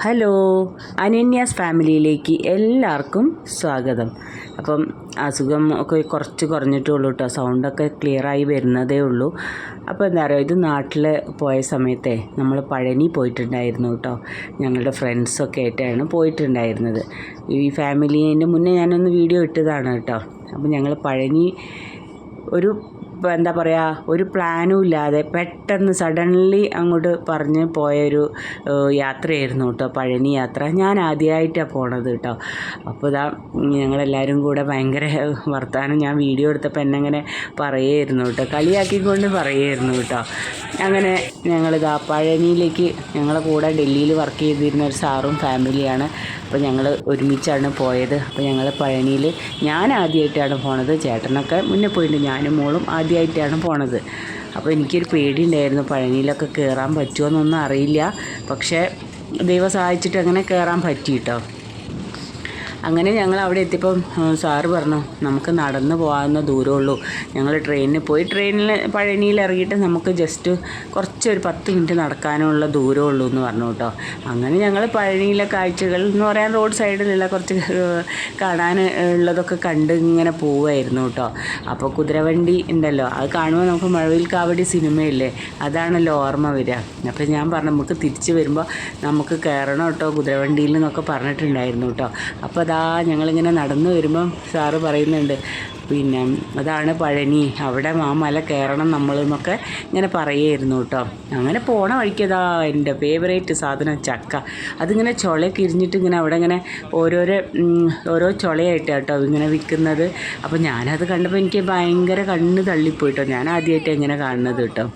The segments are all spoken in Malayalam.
ഹലോ, അനന്യാസ് ഫാമിലിയിലേക്ക് എല്ലാവർക്കും സ്വാഗതം. അപ്പം അസുഖം ഒക്കെ കുറച്ച് കുറഞ്ഞിട്ടുള്ളൂ കേട്ടോ, സൗണ്ടൊക്കെ ക്ലിയറായി വരുന്നതേ ഉള്ളൂ. അപ്പോൾ എന്താ പറയുക, ഇത് നാട്ടിൽ പോയ സമയത്തെ നമ്മൾ പഴനി പോയിട്ടുണ്ടായിരുന്നു കേട്ടോ. ഞങ്ങളുടെ ഫ്രണ്ട്സൊക്കെ ആയിട്ടാണ് പോയിട്ടുണ്ടായിരുന്നത്. ഈ ഫാമിലീൻ്റെ മുന്നേ ഞാനൊന്ന് വീഡിയോ ഇട്ടതാണ് കേട്ടോ. അപ്പോൾ ഞങ്ങൾ പഴനി എന്താ പറയുക, ഒരു പ്ലാനും ഇല്ലാതെ പെട്ടെന്ന് സഡൻലി അങ്ങോട്ട് പറഞ്ഞ് പോയൊരു യാത്രയായിരുന്നു കേട്ടോ, പഴനി യാത്ര. ഞാൻ ആദ്യമായിട്ടാണ് പോണത് കേട്ടോ. അപ്പോൾ ഇതാ ഞങ്ങളെല്ലാവരും കൂടെ ഭയങ്കര വർത്താനം, ഞാൻ വീഡിയോ എടുത്തപ്പോൾ എന്നെങ്ങനെ പറയുമായിരുന്നു കേട്ടോ, കളിയാക്കിക്കൊണ്ട് പറയുമായിരുന്നു കേട്ടോ. അങ്ങനെ ഞങ്ങളിതാ പഴനിയിലേക്ക്, ഞങ്ങളെ കൂടെ ഡൽഹിയിൽ വർക്ക് ചെയ്തിരുന്ന ഒരു സാറും ഫാമിലിയാണ്. അപ്പോൾ ഞങ്ങൾ ഒരുമിച്ചാണ് പോയത്. അപ്പോൾ ഞങ്ങൾ പഴനിയിൽ ഞാൻ ആദ്യമായിട്ടാണ് പോണത്. ചേട്ടനൊക്കെ മുന്നേ പോയിട്ടുണ്ട്, ഞാനും മോളും ആദ്യമായിട്ടാണ് പോണത്. അപ്പോൾ എനിക്കൊരു പേടിയുണ്ടായിരുന്നു, പഴനിയിലൊക്കെ കയറാൻ പറ്റുമോ എന്നൊന്നും അറിയില്ല. പക്ഷേ ദൈവം സഹായിച്ചിട്ട് അങ്ങനെ കയറാൻ പറ്റി കേട്ടോ. അങ്ങനെ ഞങ്ങൾ അവിടെ എത്തിയപ്പം സാറ് പറഞ്ഞു, നമുക്ക് നടന്ന് പോകാവുന്ന ദൂരമുള്ളൂ. ഞങ്ങൾ ട്രെയിനിന് പോയി, ട്രെയിനിൽ പഴനിയിൽ ഇറങ്ങിയിട്ട് നമുക്ക് ജസ്റ്റ് കുറച്ചൊരു 10 മിനിറ്റ് നടക്കാനുള്ള ദൂരമുള്ളൂ എന്ന് പറഞ്ഞു കേട്ടോ. അങ്ങനെ ഞങ്ങൾ പഴനിയിലെ കാഴ്ചകൾ എന്ന് പറയാൻ റോഡ് സൈഡിലുള്ള കുറച്ച് കാണാൻ ഉള്ളതൊക്കെ കണ്ട് ഇങ്ങനെ പോവുമായിരുന്നു കേട്ടോ. അപ്പോൾ കുതിരവണ്ടി ഉണ്ടല്ലോ, അത് കാണുമ്പോൾ നമുക്ക് മഴവിൽ കാവടി സിനിമയില്ലേ, അതാണല്ലോ ഓർമ്മ വരിക. അപ്പോൾ ഞാൻ പറഞ്ഞു, നമുക്ക് തിരിച്ച് വരുമ്പോൾ നമുക്ക് കയറണം കേട്ടോ കുതിരവണ്ടിയിൽ എന്നൊക്കെ പറഞ്ഞിട്ടുണ്ടായിരുന്നു കേട്ടോ. അപ്പോൾ അതാ ഞങ്ങളിങ്ങനെ നടന്നു വരുമ്പം സാറ് പറയുന്നുണ്ട്, പിന്നെ അതാണ് പഴനി, അവിടെ ആ മല കയറണം നമ്മൾ എന്നൊക്കെ ഇങ്ങനെ പറയുമായിരുന്നു കേട്ടോ. അങ്ങനെ പോണ വഴിക്കതാ എൻ്റെ ഫേവറേറ്റ് സാധനം ചക്ക. അതിങ്ങനെ ചുളയൊക്കെ ഇരിഞ്ഞിട്ട് ഇങ്ങനെ അവിടെ ഇങ്ങനെ ഓരോ ചുളയായിട്ട് കേട്ടോ ഇങ്ങനെ വിൽക്കുന്നത്. അപ്പോൾ ഞാനത് കണ്ടപ്പോൾ എനിക്ക് ഭയങ്കര കണ്ണ് തള്ളിപ്പോയിട്ടോ, ഞാൻ ആദ്യമായിട്ട് ഇങ്ങനെ കാണുന്നത് കേട്ടോ.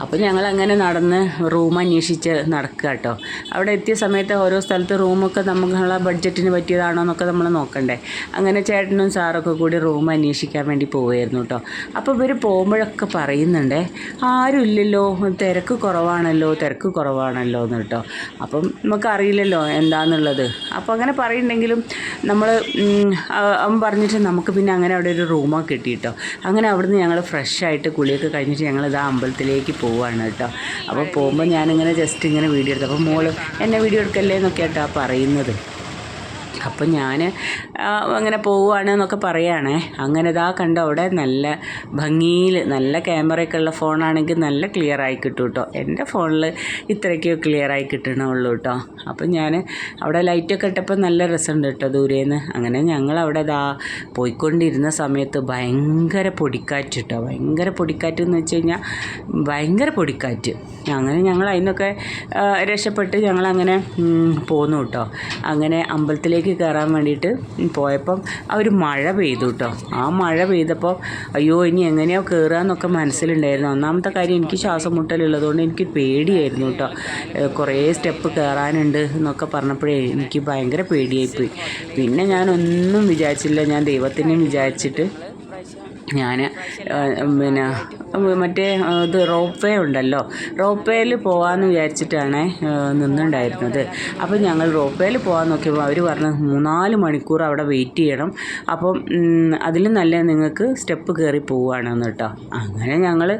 അപ്പോൾ ഞങ്ങളങ്ങനെ നടന്ന് റൂം അന്വേഷിച്ച് നടക്കുക കേട്ടോ. അവിടെ എത്തിയ സമയത്ത് ഓരോ സ്ഥലത്ത് റൂമൊക്കെ നമുക്കുള്ള ബഡ്ജറ്റിന് പറ്റിയതാണോ എന്നൊക്കെ നമ്മൾ നോക്കണ്ടേ. അങ്ങനെ ചേട്ടനും സാറൊക്കെ കൂടി റൂം അന്വേഷിക്കാൻ വേണ്ടി പോവുമായിരുന്നു കേട്ടോ. അപ്പോൾ ഇവർ പോകുമ്പോഴൊക്കെ പറയുന്നുണ്ടേ, ആരും ഇല്ലല്ലോ, തിരക്ക് കുറവാണല്ലോ എന്ന് കേട്ടോ. അപ്പം നമുക്കറിയില്ലല്ലോ എന്താണെന്നുള്ളത്. അപ്പോൾ അങ്ങനെ പറയുന്നുണ്ടെങ്കിലും നമ്മൾ അവൻ പറഞ്ഞിട്ട് നമുക്ക് പിന്നെ അങ്ങനെ അവിടെ ഒരു റൂമൊക്കെ കിട്ടി കേട്ടോ. അങ്ങനെ അവിടുന്ന് ഞങ്ങൾ ഫ്രഷായിട്ട് കുളിയൊക്കെ കഴിഞ്ഞിട്ട് ഞങ്ങളിതാ അമ്പലത്തിലേക്ക് പോവുകയാണ് കേട്ടോ. അപ്പോൾ പോകുമ്പോൾ ഞാനിങ്ങനെ ജസ്റ്റ് ഇങ്ങനെ വീഡിയോ എടുത്തു. അപ്പോൾ മോള് എന്നെ വീഡിയോ എടുക്കല്ലേ എന്നൊക്കെ കേട്ടോ പറയുന്നത്. അപ്പം ഞാൻ അങ്ങനെ പോവുകയാണ് എന്നൊക്കെ പറയുകയാണേ. അങ്ങനെ ഇതാ കണ്ടോ, അവിടെ നല്ല ഭംഗിയിൽ, നല്ല ക്യാമറയൊക്കെ ഉള്ള ഫോണാണെങ്കിൽ നല്ല ക്ലിയറായി കിട്ടും കേട്ടോ. എൻ്റെ ഫോണിൽ ഇത്രയ്ക്കോ ക്ലിയറായി കിട്ടണുള്ളൂ കേട്ടോ. അപ്പം ഞാൻ അവിടെ ലൈറ്റൊക്കെ ഇട്ടപ്പോൾ നല്ല രസമുണ്ട് കേട്ടോ ദൂരേന്ന്. അങ്ങനെ ഞങ്ങളവിടെ ഇതാ പോയിക്കൊണ്ടിരുന്ന സമയത്ത് ഭയങ്കര പൊടിക്കാറ്റ് കേട്ടോ. ഭയങ്കര പൊടിക്കാറ്റ് എന്ന് വെച്ച് കഴിഞ്ഞാൽ ഭയങ്കര പൊടിക്കാറ്റ്. അങ്ങനെ ഞങ്ങൾ അതിനൊക്കെ രക്ഷപ്പെട്ട് ഞങ്ങളങ്ങനെ പോന്നു കേട്ടോ. അങ്ങനെ അമ്പലത്തിലേക്ക് കയറാൻ വേണ്ടിയിട്ട് പോയപ്പം മഴ പെയ്തു കേട്ടോ. ആ മഴ പെയ്തപ്പോൾ അയ്യോ ഇനി എങ്ങനെയോ കയറുക എന്നൊക്കെ മനസ്സിലുണ്ടായിരുന്നു. ഒന്നാമത്തെ കാര്യം, എനിക്ക് ശ്വാസം മുട്ടലുള്ളതുകൊണ്ട് എനിക്ക് പേടിയായിരുന്നു കേട്ടോ. കുറേ സ്റ്റെപ്പ് കയറാനുണ്ട് എന്നൊക്കെ പറഞ്ഞപ്പോഴേ എനിക്ക് ഭയങ്കര പേടിയായിപ്പോയി. പിന്നെ ഞാനൊന്നും വിചാരിച്ചില്ല, ഞാൻ ദൈവത്തിനെയും വിചാരിച്ചിട്ട് ഞാൻ പിന്നെ മറ്റേ ഇത് റോപ്പ് വേ ഉണ്ടല്ലോ, റോപ്പ് വേയിൽ പോകാമെന്ന് വിചാരിച്ചിട്ടാണ് നിന്നുണ്ടായിരുന്നത്. അപ്പോൾ ഞങ്ങൾ റോപ്പ് വേയിൽ പോകാൻ നോക്കിയപ്പോൾ അവർ പറഞ്ഞു 3-4 മണിക്കൂർ അവിടെ വെയിറ്റ് ചെയ്യണം, അപ്പം അതിലും നല്ല നിങ്ങൾക്ക് സ്റ്റെപ്പ് കയറി പോവുകയാണെന്ന് കേട്ടോ. അങ്ങനെ ഞങ്ങൾ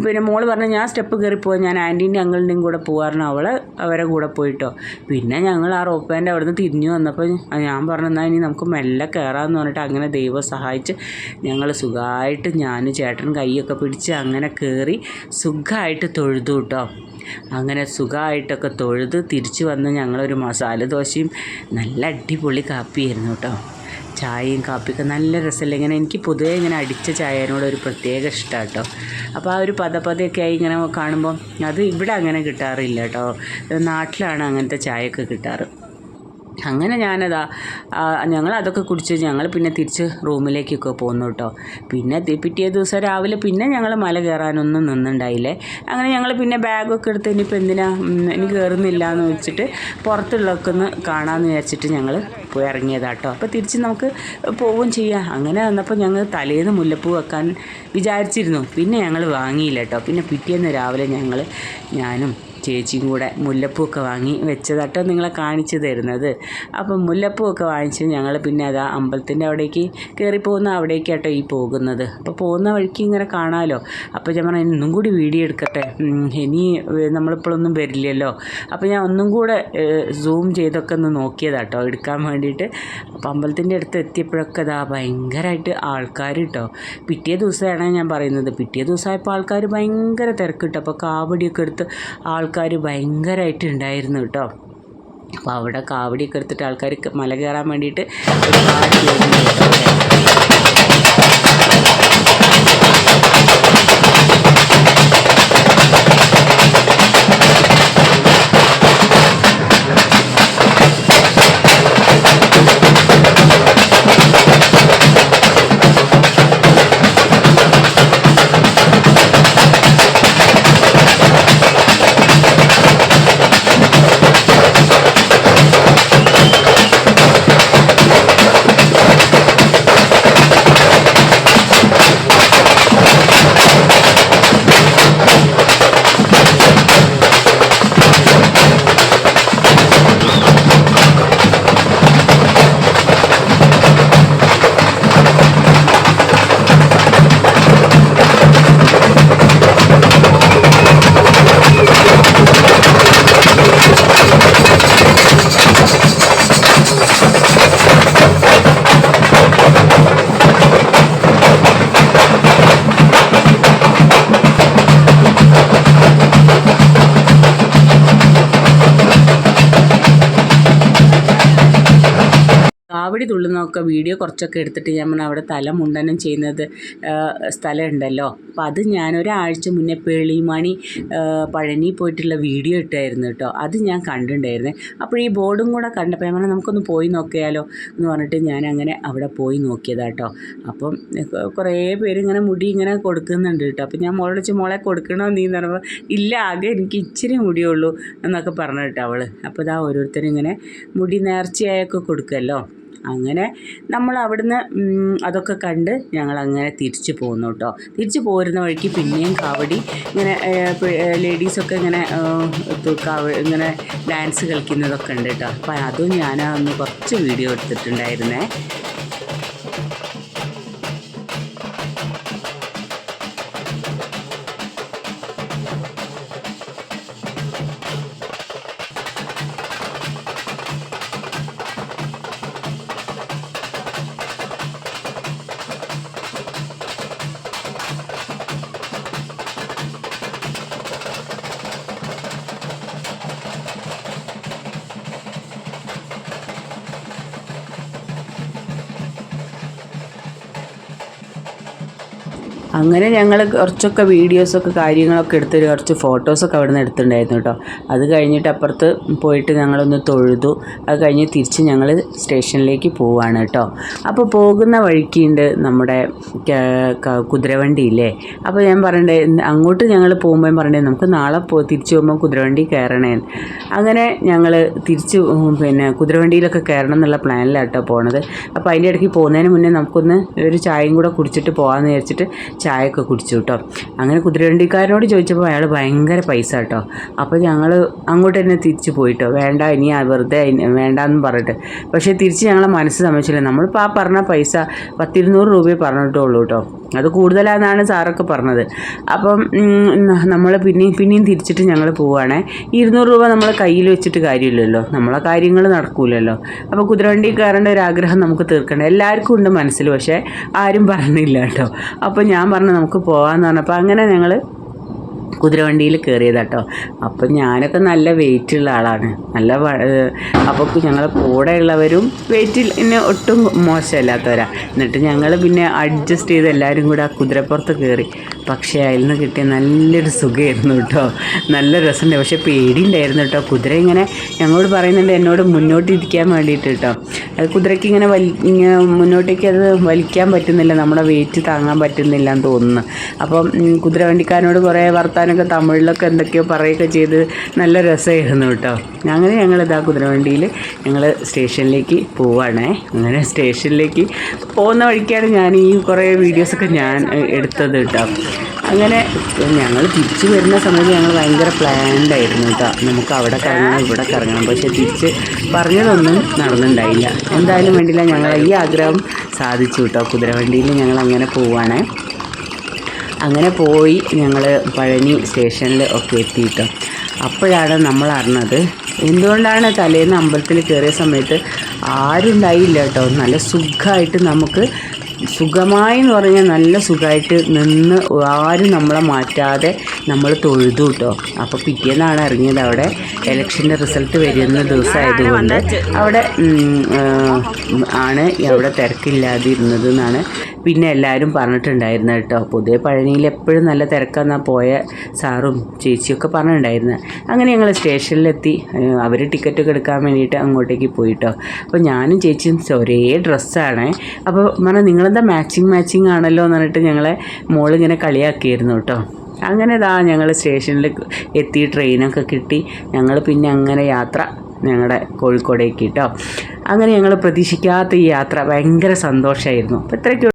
പിന്നെ മോള് പറഞ്ഞു ഞാൻ സ്റ്റെപ്പ് കയറി പോകാം, ഞാൻ ആൻറ്റീൻ്റെ അങ്കിളിൻ്റെയും കൂടെ പോകാറുണ്ട്, അവരെ കൂടെ പോയിട്ടോ. പിന്നെ ഞങ്ങൾ ആ റോപ്പ് വേൻ്റെ അവിടെ നിന്ന് തിരിഞ്ഞു വന്നപ്പോൾ ഞാൻ പറഞ്ഞു എന്നാൽ ഇനി നമുക്ക് മെല്ലെ കയറാമെന്ന് പറഞ്ഞിട്ട് അങ്ങനെ ദൈവം സഹായിച്ച് ഞങ്ങൾ സുഖമായിട്ട് ഞാൻ ചേട്ടൻ കൈയൊക്കെ പിടിച്ച് അങ്ങനെ കയറി സുഖമായിട്ട് തൊഴുതു കേട്ടോ. അങ്ങനെ സുഖമായിട്ടൊക്കെ തൊഴുത് തിരിച്ച് വന്ന് ഞങ്ങളൊരു മസാല ദോശയും നല്ല അടിപൊളി കാപ്പിയായിരുന്നു കേട്ടോ. ചായയും കാപ്പിയൊക്കെ നല്ല രസമല്ലേ. ഇങ്ങനെ എനിക്ക് പൊതുവേ ഇങ്ങനെ അടിച്ച ചായനോട് ഒരു പ്രത്യേക ഇഷ്ടമാണ് കേട്ടോ. അപ്പോൾ ആ ഒരു പതയൊക്കെ ആയി ഇങ്ങനെ കാണുമ്പോൾ അത് ഇവിടെ അങ്ങനെ കിട്ടാറില്ല കേട്ടോ. നാട്ടിലാണ് അങ്ങനത്തെ ചായയൊക്കെ കിട്ടാറ്. അങ്ങനെ ഞങ്ങളതൊക്കെ കുടിച്ച് ഞങ്ങൾ പിന്നെ തിരിച്ച് റൂമിലേക്കൊക്കെ പോന്നു കേട്ടോ. പിന്നെ പിറ്റേ ദിവസം രാവിലെ പിന്നെ ഞങ്ങൾ മല കയറാനൊന്നും നിന്നുണ്ടായില്ലേ. അങ്ങനെ ഞങ്ങൾ പിന്നെ ബാഗൊക്കെ എടുത്ത് ഇനിയിപ്പോൾ എന്തിനാ ഇനി കയറുന്നില്ല എന്ന് വെച്ചിട്ട് പുറത്തുള്ളതൊക്കെ ഒന്ന് കാണാമെന്ന് വിചാരിച്ചിട്ട് ഞങ്ങൾ പോയി ഇറങ്ങിയതാട്ടോ. അപ്പോൾ തിരിച്ച് നമുക്ക് പോവുകയും ചെയ്യാം. അങ്ങനെ വന്നപ്പോൾ ഞങ്ങൾ തലേന്ന് മുല്ലപ്പൂ വെക്കാൻ വിചാരിച്ചിരുന്നു, പിന്നെ ഞങ്ങൾ വാങ്ങിയില്ല കേട്ടോ. പിന്നെ പിറ്റേന്ന് രാവിലെ ഞാനും ചേച്ചിയും കൂടെ മുല്ലപ്പൂവൊക്കെ വാങ്ങി വെച്ചതാട്ടോ നിങ്ങളെ കാണിച്ചു തരുന്നത്. അപ്പം മുല്ലപ്പൂവൊക്കെ വാങ്ങിച്ച് ഞങ്ങൾ പിന്നെ അതാ അമ്പലത്തിൻ്റെ അവിടേക്ക് കയറി പോകുന്ന അവിടേക്കാട്ടോ ഈ പോകുന്നത്. അപ്പോൾ പോകുന്ന വഴിക്ക് ഇങ്ങനെ കാണാമല്ലോ. അപ്പോൾ ഞാൻ പറഞ്ഞു ഇന്നും കൂടി വീഡിയോ എടുക്കട്ടെ, ഇനി നമ്മളിപ്പോഴൊന്നും വരില്ലല്ലോ. അപ്പോൾ ഞാൻ ഒന്നും കൂടെ സൂം ചെയ്തൊക്കെ ഒന്ന് നോക്കിയതാട്ടോ എടുക്കാൻ വേണ്ടിയിട്ട്. അപ്പോൾ അമ്പലത്തിൻ്റെ അടുത്ത് എത്തിയപ്പോഴൊക്കെ അതാ ഭയങ്കരമായിട്ട് ആൾക്കാർ കേട്ടോ. പിറ്റേ ദിവസമാണ് ഞാൻ പറയുന്നത്. പിറ്റേ ദിവസമായപ്പോൾ ആൾക്കാർ ഭയങ്കര തിരക്ക് കിട്ടും. അപ്പോൾ കാവടിയൊക്കെ എടുത്ത് ആൾക്കാർ ഭയങ്കരമായിട്ട് ഉണ്ടായിരുന്നു കേട്ടോ. അപ്പോൾ അവിടെ കാവടിയൊക്കെ എടുത്തിട്ട് ആൾക്കാർ മല കയറാൻ വേണ്ടിയിട്ട് ഒരുപാട് കാവടി തുള്ളുന്നതൊക്കെ വീഡിയോ കുറച്ചൊക്കെ എടുത്തിട്ട് ഞാൻ അവിടെ തല മുണ്ടനം ചെയ്യുന്നത് സ്ഥലമുണ്ടല്ലോ. അപ്പോൾ അത് ഞാനൊരാഴ്ച മുന്നേ പേളിമാണി പഴനി പോയിട്ടുള്ള വീഡിയോ ഇട്ടായിരുന്നു കേട്ടോ. അത് ഞാൻ കണ്ടിട്ടുണ്ടായിരുന്നേ. അപ്പോൾ ഈ ബോർഡും കൂടെ കണ്ടപ്പോൾ ഞാൻ പറഞ്ഞാൽ നമുക്കൊന്ന് പോയി നോക്കിയാലോ എന്ന് പറഞ്ഞിട്ട് ഞാൻ അങ്ങനെ അവിടെ പോയി നോക്കിയതാട്ടോ. അപ്പം കുറേ പേര് ഇങ്ങനെ മുടി ഇങ്ങനെ കൊടുക്കുന്നുണ്ട് കേട്ടോ. അപ്പോൾ ഞാൻ മോളെ വെച്ച് മോളെ കൊടുക്കണോ നീ എന്ന് പറയുമ്പോൾ ഇല്ല, ആകെ എനിക്ക് ഇച്ചിരി മുടിയുള്ളൂ എന്നൊക്കെ പറഞ്ഞു കേട്ടോ അവൾ. അപ്പോൾ ഇതാ ഓരോരുത്തരും ഇങ്ങനെ മുടി നേർച്ചയായൊക്കെ കൊടുക്കുമല്ലോ. അങ്ങനെ നമ്മൾ അവിടുന്ന് അതൊക്കെ കണ്ട് ഞങ്ങളങ്ങനെ തിരിച്ചു പോന്നു കേട്ടോ. തിരിച്ചു പോരുന്ന വഴിക്ക് പിന്നെയും കാവടി ഇങ്ങനെ ലേഡീസൊക്കെ ഇങ്ങനെ ഇങ്ങനെ ഡാൻസ് കളിക്കുന്നതൊക്കെ ഉണ്ട് കേട്ടോ. അപ്പം അതും ഞാനൊന്ന് കുറച്ച് വീഡിയോ എടുത്തിട്ടുണ്ടായിരുന്നേ. അങ്ങനെ ഞങ്ങൾ കുറച്ചൊക്കെ വീഡിയോസൊക്കെ കാര്യങ്ങളൊക്കെ എടുത്തൊരു കുറച്ച് ഫോട്ടോസൊക്കെ അവിടെ നിന്ന് എടുത്തിട്ടുണ്ടായിരുന്നു കേട്ടോ. അത് കഴിഞ്ഞിട്ട് അപ്പുറത്ത് പോയിട്ട് ഞങ്ങളൊന്ന് തൊഴുതു. അത് കഴിഞ്ഞ് തിരിച്ച് ഞങ്ങൾ സ്റ്റേഷനിലേക്ക് പോവുകയാണ് കേട്ടോ. അപ്പോൾ പോകുന്ന വഴിക്കുണ്ട് നമ്മുടെ കുതിരവണ്ടിയില്ലേ. അപ്പോൾ ഞാൻ പറയണ്ടേ അങ്ങോട്ട് ഞങ്ങൾ പോകുമ്പോൾ പറയണ്ടേ നമുക്ക് നാളെ തിരിച്ച് പോകുമ്പോൾ കുതിരവണ്ടി കയറണേ. അങ്ങനെ ഞങ്ങൾ തിരിച്ച് പിന്നെ കുതിരവണ്ടിയിലൊക്കെ കയറണം എന്നുള്ള പ്ലാനിലാണ് കേട്ടോ പോണത്. അപ്പോൾ അതിൻ്റെ ഇടയ്ക്ക് പോകുന്നതിന് മുന്നേ നമുക്കൊന്ന് ഒരു ചായയും കൂടെ കുടിച്ചിട്ട് പോകാമെന്ന് വിചാരിച്ചിട്ട് ചായയൊക്കെ കുടിച്ചു കേട്ടോ. അങ്ങനെ കുതിരവണ്ടിക്കാരനോട് ചോദിച്ചപ്പോൾ അയാൾ ഭയങ്കര പൈസ കേട്ടോ. അപ്പോൾ ഞങ്ങൾ അങ്ങോട്ട് തന്നെ തിരിച്ച് പോയിട്ടോ. വേണ്ട ഇനി വെറുതെ വേണ്ടാന്ന് പറഞ്ഞിട്ട്. പക്ഷേ തിരിച്ച് ഞങ്ങളെ മനസ്സ് സമ്മതിച്ചില്ല. നമ്മളിപ്പോൾ ആ പറഞ്ഞ പൈസ 100-200 രൂപയെ പറഞ്ഞിട്ടുള്ളൂ കേട്ടോ. അത് കൂടുതലാണെന്നാണ് സാറൊക്കെ പറഞ്ഞത്. അപ്പം നമ്മൾ പിന്നെയും തിരിച്ചിട്ട് ഞങ്ങൾ പോവുകയാണേ. 200 രൂപ നമ്മൾ കയ്യിൽ വെച്ചിട്ട് കാര്യമില്ലല്ലോ, നമ്മളെ കാര്യങ്ങൾ നടക്കൂലല്ലോ. അപ്പോൾ കുതിരവണ്ടിക്കാരൻ്റെ ഒരു ആഗ്രഹം നമുക്ക് തീർക്കണ്ടേ. എല്ലാവർക്കും ഉണ്ട് മനസ്സിൽ, പക്ഷേ ആരും പറഞ്ഞില്ല കേട്ടോ. അപ്പോൾ ഞാൻ പറഞ്ഞു നമുക്ക് പോകാമെന്ന് പറഞ്ഞപ്പോൾ അങ്ങനെ ഞങ്ങൾ കുതിരവണ്ടിയിൽ കയറിയതാട്ടോ. അപ്പം ഞാനൊക്കെ നല്ല വെയിറ്റുള്ള ആളാണ്, അപ്പോൾ ഞങ്ങളെ കൂടെയുള്ളവരും വെയിറ്റിൽ എന്നെ ഒട്ടും മോശമല്ലാത്തവരാ. എന്നിട്ട് ഞങ്ങൾ പിന്നെ അഡ്ജസ്റ്റ് ചെയ്ത് എല്ലാവരും കൂടെ ആ കുതിരപ്പുറത്ത് കയറി. പക്ഷേ അതിൽ നിന്ന് കിട്ടിയ നല്ലൊരു സുഖമായിരുന്നു കേട്ടോ. നല്ല രസമുണ്ട്, പക്ഷേ പേടിയുണ്ടായിരുന്നു കേട്ടോ. കുതിര ഇങ്ങനെ ഞങ്ങളോട് പറയുന്നുണ്ട് എന്നോട് മുന്നോട്ട് ഇരിക്കാൻ വേണ്ടിയിട്ട് കേട്ടോ. അത് കുതിരയ്ക്ക് ഇങ്ങനെ മുന്നോട്ടേക്ക് അത് വലിക്കാൻ പറ്റുന്നില്ല, നമ്മുടെ വെയിറ്റ് താങ്ങാൻ പറ്റുന്നില്ല എന്ന് തോന്നുന്നു. അപ്പം കുതിരവണ്ടിക്കാരനോട് കുറേ വർത്താനൊക്കെ തമിഴിലൊക്കെ എന്തൊക്കെയോ പറയുകയൊക്കെ ചെയ്ത് നല്ല രസമായിരുന്നു കേട്ടോ. അങ്ങനെ ഞങ്ങളിതാ കുതിരവണ്ടിയിൽ ഞങ്ങൾ സ്റ്റേഷനിലേക്ക് പോവുകയാണേ. അങ്ങനെ സ്റ്റേഷനിലേക്ക് പോകുന്ന വഴിക്കാണ് ഞാൻ ഈ കുറേ വീഡിയോസൊക്കെ ഞാൻ എടുത്തത് കേട്ടോ. അങ്ങനെ ഞങ്ങൾ തിരിച്ച് വരുന്ന സമയത്ത് ഞങ്ങൾ ഭയങ്കര പ്ലാൻഡ് ആയിരുന്നു കേട്ടോ, നമുക്ക് അവിടെ കറങ്ങണം ഇവിടെ കറങ്ങണം. പക്ഷേ തിരിച്ച് പറഞ്ഞതൊന്നും നടന്നിട്ടുണ്ടായില്ല. എന്തായാലും വേണ്ടില്ല, ഞങ്ങൾ ഈ ആഗ്രഹം സാധിച്ചു കേട്ടോ. കുതിരവണ്ടിയിൽ ഞങ്ങൾ അങ്ങനെ പോവുകയാണ്. അങ്ങനെ പോയി ഞങ്ങൾ പഴനി സ്റ്റേഷനിൽ ഒക്കെ എത്തിയിട്ടോ. അപ്പോഴാണ് നമ്മൾ അറിഞ്ഞത് എന്തുകൊണ്ടാണ് തലേന്ന് അമ്പലത്തിൽ കയറിയ സമയത്ത് ആരും ഉണ്ടായില്ല കേട്ടോ. നല്ല സുഖമായിട്ട് നമുക്ക് സുഖമായി എന്ന് പറഞ്ഞാൽ നല്ല സുഖമായിട്ട് നിന്ന് ആരും നമ്മളെ മാറ്റാതെ നമ്മൾ തൊഴുതു കേട്ടോ. അപ്പോൾ പിറ്റേന്നാണ് ഇറങ്ങിയത്. അവിടെ ഇലക്ഷൻ്റെ റിസൾട്ട് വരുന്ന ദിവസമായതുകൊണ്ട് അവിടെ അവിടെ തിരക്കില്ലാതിരുന്നത് എന്നാണ് പിന്നെ എല്ലാവരും പറഞ്ഞിട്ടുണ്ടായിരുന്നത് കേട്ടോ. പൊതുവെ പഴനിയിൽ എപ്പോഴും നല്ല തിരക്കാന്നാണ് പോയ സാറും ചേച്ചിയൊക്കെ പറഞ്ഞിട്ടുണ്ടായിരുന്നത്. അങ്ങനെ ഞങ്ങൾ സ്റ്റേഷനിലെത്തി. അവർ ടിക്കറ്റൊക്കെ എടുക്കാൻ വേണ്ടിയിട്ട് അങ്ങോട്ടേക്ക് പോയിട്ടോ. അപ്പോൾ ഞാനും ചേച്ചിയും ഒരേ ഡ്രസ്സാണ്. അപ്പോൾ പറഞ്ഞാൽ നിങ്ങളെന്താ മാച്ചിങ് ആണല്ലോ എന്ന് പറഞ്ഞിട്ട് ഞങ്ങളെ മോളിങ്ങനെ കളിയാക്കിയിരുന്നു കേട്ടോ. അങ്ങനെ ഞങ്ങൾ സ്റ്റേഷനിൽ എത്തി, ട്രെയിനൊക്കെ കിട്ടി. ഞങ്ങൾ പിന്നെ അങ്ങനെ യാത്ര ഞങ്ങളുടെ കോഴിക്കോടേക്ക് കേട്ടോ. അങ്ങനെ ഞങ്ങൾ പ്രതീക്ഷിക്കാത്ത ഈ യാത്ര ഭയങ്കര സന്തോഷമായിരുന്നു. അപ്പോൾ ഇത്രയ്ക്ക്